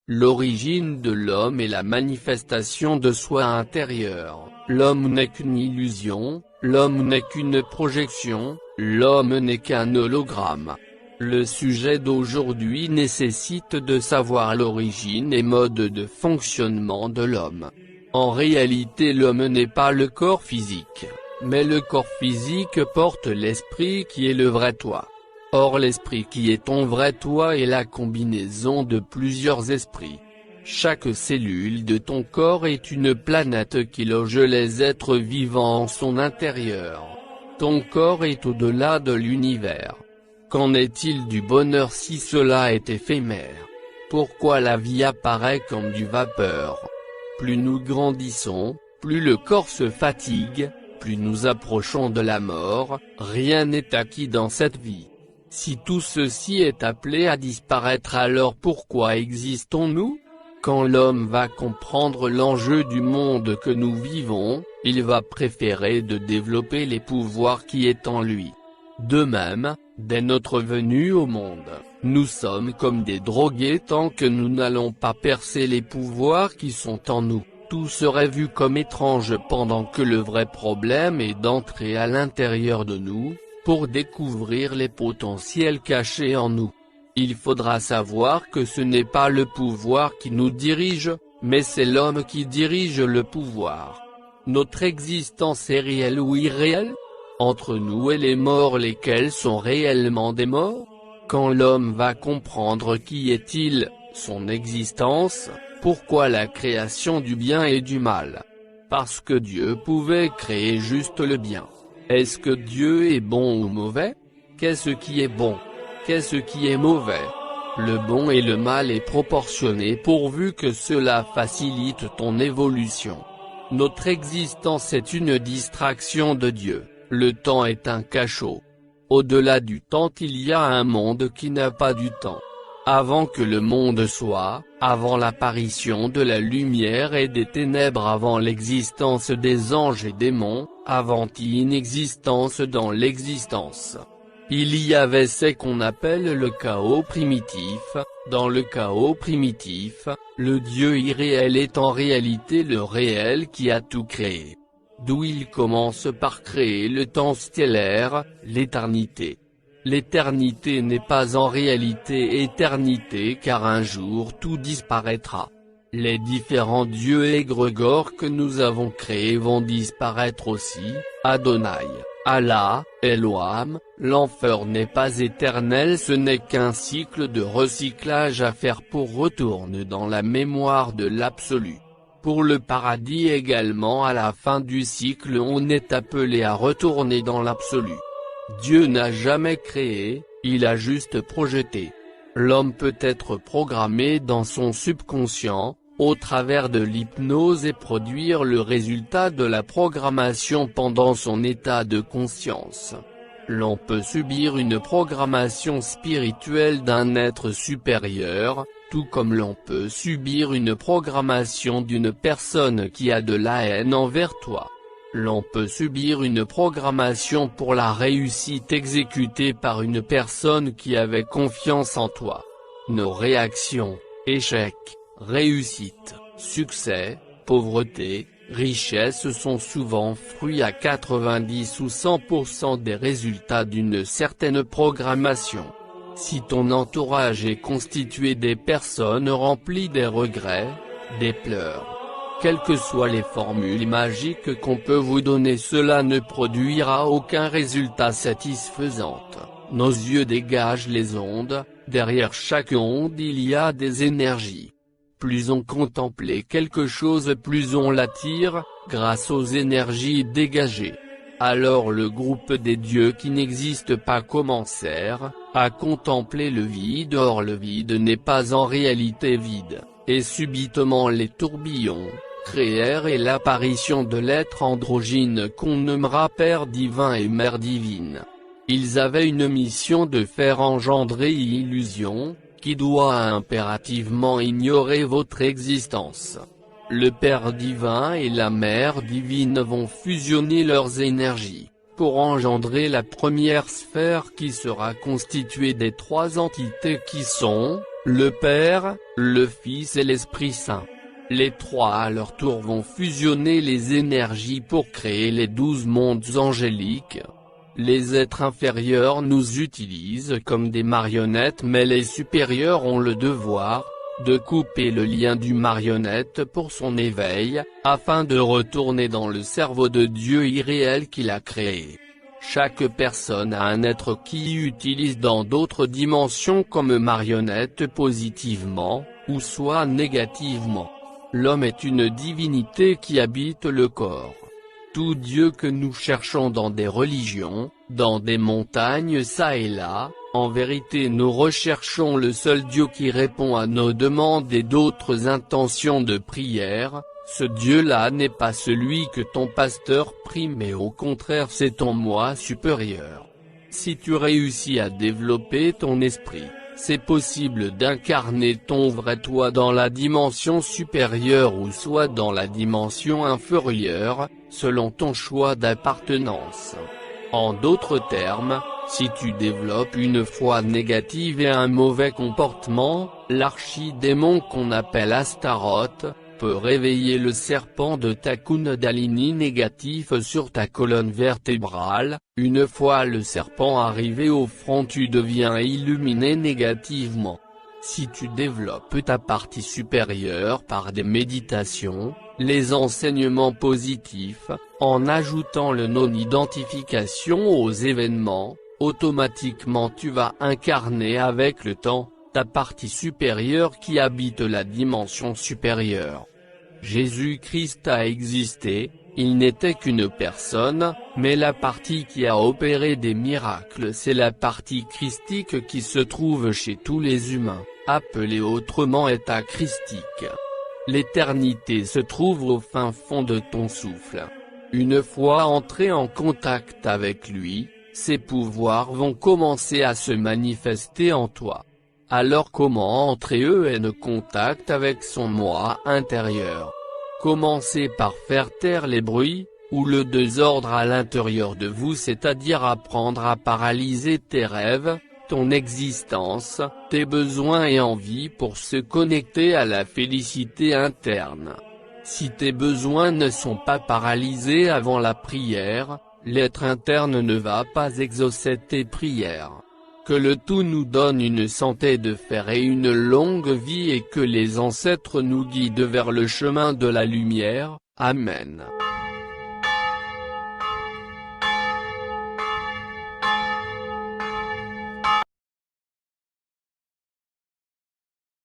L'origine de l'homme est la manifestation de soi intérieur. L'homme n'est qu'une illusion, l'homme n'est qu'une projection, l'homme n'est qu'un hologramme. Le sujet d'aujourd'hui nécessite de savoir l'origine et mode de fonctionnement de l'homme. En réalité, l'homme n'est pas le corps physique, mais le corps physique porte l'esprit qui est le vrai toi. Or l'esprit qui est ton vrai toi est la combinaison de plusieurs esprits. Chaque cellule de ton corps est une planète qui loge les êtres vivants en son intérieur. Ton corps est au-delà de l'univers. Qu'en est-il du bonheur si cela est éphémère? Pourquoi la vie apparaît comme du vapeur? Plus nous grandissons, plus le corps se fatigue, plus nous approchons de la mort, rien n'est acquis dans cette vie. Si tout ceci est appelé à disparaître, alors pourquoi existons-nous? Quand l'homme va comprendre l'enjeu du monde que nous vivons, il va préférer de développer les pouvoirs qui est en lui. De même, dès notre venue au monde, nous sommes comme des drogués tant que nous n'allons pas percer les pouvoirs qui sont en nous. Tout serait vu comme étrange pendant que le vrai problème est d'entrer à l'intérieur de nous, pour découvrir les potentiels cachés en nous. Il faudra savoir que ce n'est pas le pouvoir qui nous dirige, mais c'est l'homme qui dirige le pouvoir. Notre existence est réelle ou irréelle? Entre nous et les morts, lesquels sont réellement des morts? Quand l'homme va comprendre qui est-il, son existence, pourquoi la création du bien et du mal? Parce que Dieu pouvait créer juste le bien. Est-ce que Dieu est bon ou mauvais? Qu'est-ce qui est bon? Qu'est-ce qui est mauvais? Le bon et le mal est proportionné pourvu que cela facilite ton évolution. Notre existence est une distraction de Dieu. Le temps est un cachot. Au-delà du temps, il y a un monde qui n'a pas du temps. Avant que le monde soit, avant l'apparition de la lumière et des ténèbres, avant l'existence des anges et démons, avant l'inexistence dans l'existence. Il y avait ce qu'on appelle le chaos primitif. Dans le chaos primitif, le Dieu irréel est en réalité le réel qui a tout créé. D'où il commence par créer le temps stellaire, l'éternité. L'éternité n'est pas en réalité éternité car un jour tout disparaîtra. Les différents dieux égrégores que nous avons créés vont disparaître aussi, Adonai, Allah, Elohim, l'enfer n'est pas éternel, ce n'est qu'un cycle de recyclage à faire pour retourner dans la mémoire de l'absolu. Pour le paradis également, à la fin du cycle on est appelé à retourner dans l'absolu. Dieu n'a jamais créé, il a juste projeté. L'homme peut être programmé dans son subconscient, au travers de l'hypnose et produire le résultat de la programmation pendant son état de conscience. L'on peut subir une programmation spirituelle d'un être supérieur, tout comme l'on peut subir une programmation d'une personne qui a de la haine envers toi. L'on peut subir une programmation pour la réussite exécutée par une personne qui avait confiance en toi. Nos réactions, échecs, réussite, succès, pauvreté, richesse sont souvent fruits à 90 ou 100% des résultats d'une certaine programmation. Si ton entourage est constitué des personnes remplies des regrets, des pleurs, quelles que soient les formules magiques qu'on peut vous donner, cela ne produira aucun résultat satisfaisant. Nos yeux dégagent les ondes, derrière chaque onde il y a des énergies. Plus on contemple quelque chose, plus on l'attire, grâce aux énergies dégagées. Alors le groupe des dieux qui n'existent pas commencèrent à contempler le vide. Or le vide n'est pas en réalité vide, et subitement les tourbillons créèrent et l'apparition de l'être androgyne qu'on nommera Père divin et Mère divine. Ils avaient une mission de faire engendrer illusion, qui doit impérativement ignorer votre existence. Le Père divin et la Mère divine vont fusionner leurs énergies, pour engendrer la première sphère qui sera constituée des trois entités qui sont, le Père, le Fils et l'Esprit Saint. Les trois à leur tour vont fusionner les énergies pour créer les 12 mondes angéliques. Les êtres inférieurs nous utilisent comme des marionnettes, mais les supérieurs ont le devoir de couper le lien du marionnette pour son éveil, afin de retourner dans le cerveau de Dieu irréel qu'il a créé. Chaque personne a un être qui utilise dans d'autres dimensions comme marionnette positivement, ou soit négativement. L'homme est une divinité qui habite le corps. Tout Dieu que nous cherchons dans des religions, dans des montagnes ça et là, en vérité nous recherchons le seul Dieu qui répond à nos demandes et d'autres intentions de prière. Ce Dieu-là n'est pas celui que ton pasteur prie, mais au contraire c'est ton moi supérieur. Si tu réussis à développer ton esprit, c'est possible d'incarner ton vrai toi dans la dimension supérieure ou soit dans la dimension inférieure, selon ton choix d'appartenance. En d'autres termes, si tu développes une foi négative et un mauvais comportement, l'archidémon qu'on appelle Astaroth peut réveiller le serpent de ta Kundalini négatif sur ta colonne vertébrale. Une fois le serpent arrivé au front, tu deviens illuminé négativement. Si tu développes ta partie supérieure par des méditations, les enseignements positifs, en ajoutant le non-identification aux événements, automatiquement tu vas incarner avec le temps ta partie supérieure qui habite la dimension supérieure. Jésus-Christ a existé, il n'était qu'une personne, mais la partie qui a opéré des miracles c'est la partie christique qui se trouve chez tous les humains, appelée autrement état christique. L'éternité se trouve au fin fond de ton souffle. Une fois entré en contact avec lui, ses pouvoirs vont commencer à se manifester en toi. Alors comment entrer en contact avec son moi intérieur? Commencez par faire taire les bruits, ou le désordre à l'intérieur de vous, c'est-à-dire apprendre à paralyser tes rêves, ton existence, tes besoins et envies pour se connecter à la félicité interne. Si tes besoins ne sont pas paralysés avant la prière, l'être interne ne va pas exaucer tes prières. Que le tout nous donne une santé de fer et une longue vie et que les ancêtres nous guident vers le chemin de la lumière. Amen.